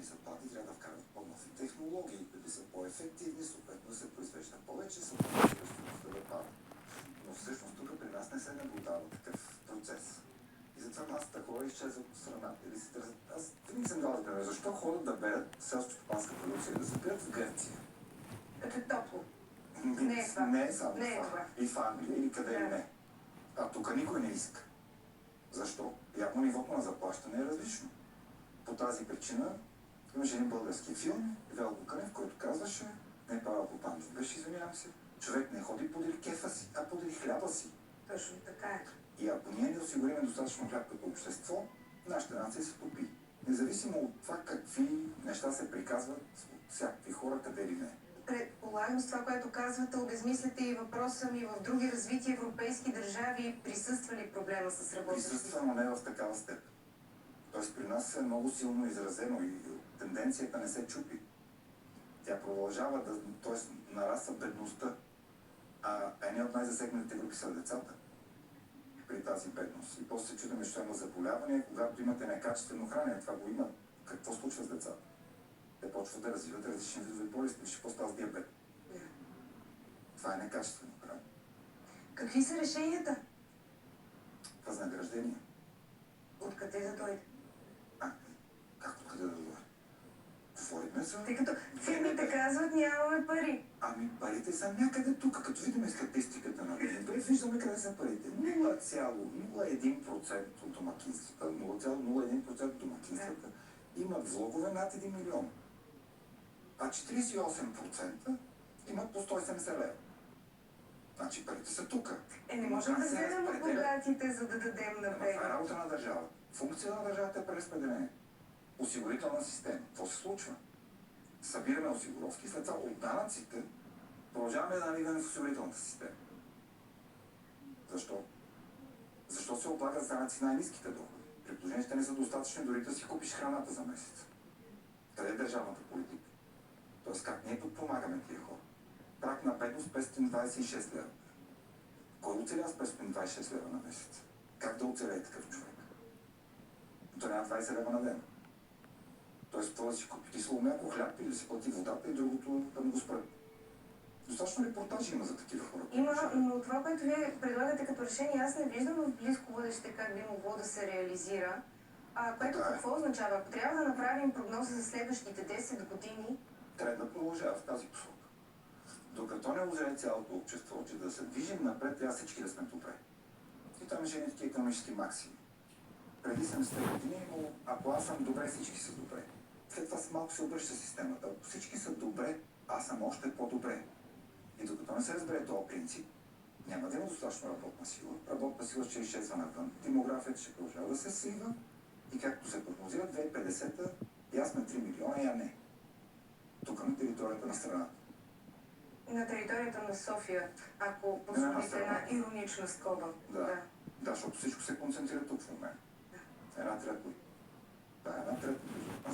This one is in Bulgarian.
заплати, трябва да вкарат по-нови технологии, които са по-ефективни, съответно да се произвежда повече, съответно ресурсите да падат. Но всъщност тук при нас не се наблюдава такъв процес. И затова масата хора изчезват от страната. Или се търсят. Аз винаги съм дал да кажа, защо ходят да берат селско-стопанска продукция, да се берат в Гърция? Като топло. Не е това. Не е само Не е това. това. И в Англия, или къде Да. и не. А тук никой не иска. Защо? Явно нивото на заплащане е различно. По тази причина имаше един български филм, Велко Кънев, който казваше, не Павел Попандов беше, извинявам се, човек не ходи подели кефа си, а подели хляба си. Точно така е. И ако ние не осигурим достатъчно хляб като общество, нашата нация се топи. Независимо от това какви неща се приказват от всякакви хора, къде ли не. Предполагам с това, което казвате, обезмисляте и въпроса ми в други развити европейски държави присъства ли проблема с работещите? Присъства, но не в такава степен. Тоест при нас е много силно изразено и тенденцията не се чупи. Тя продължава да, т.е. нараства бедността. А една от най-засегнатите групи са децата при тази бедност. И после се чудим, че има заболявания, когато имате некачествено хранене. Това го има. Какво случва с децата? Те почват да развиват различни видове болести, виж какво става с диабет. Това е некачествено хранене. Какви са решенията? Възнаграждение. Откъде да дойде? Как откъде да дойде? Говорихме за... Тъй като фирмите казват, нямаме пари. Ами парите са някъде тук, като видим статистиката на БНБ, виждаме къде са парите. 0,01% от домакинствата, 0,01% от домакинствата имат влогове над 1 милион. А 48% имат по 170 лева. Значи парите са тук. Не можем да вземем от богатите, за да дадем на бедни. Това е работа на държавата. Функция на държавата е преразпределение. Осигурителна система. Какво се случва? Събираме осигуровки, след това от данъците продължаваме да наливаме в осигурителната система. Защо? Защо се облагат с данъци най-ниските доходи? При положение, че не са достатъчни дори да си купиш храната за месец. Къде е държавната политика? Тоест как ние подпомагаме тия хора? Прак на бедност 526 лева. Кой оцелява с 526 лева на месец? Как да оцелее такъв човек? То няма 20 лева на ден. Тоест, какво да си купи кисело мляко, хляб или да си плати водата и другото да не го спрат. Достатъчно репортажи има за такива хора. Има, но това, което вие предлагате като решение, аз не виждам в близко бъдеще как би могло да се реализира. Което какво означава? Ако трябва да направим прогноза за следващите 10 години... Трябва да продължава в тази посока. Докато не озрее цялото общество, че да се движим напред, трябва всички да сме добре. И там имаше такива икономически максими. Преди 70 години е имало, ако аз съм добре, всички са добре. След това малко се обръща системата. Ако всички са добре, аз съм още по-добре. И докато не се разбере този принцип, няма да има достатъчно работна сила. Работна сила ще изчезва навън. Демографията ще продължава да се слива. И както се прогнозира, 2050-та, я сме 3 милиона, я не. Тук на територията на страната. На територията на София, ако позволите една иронична скоба. Да, защото всичко се концентрира тук в момента. Една трета. Да, една трета.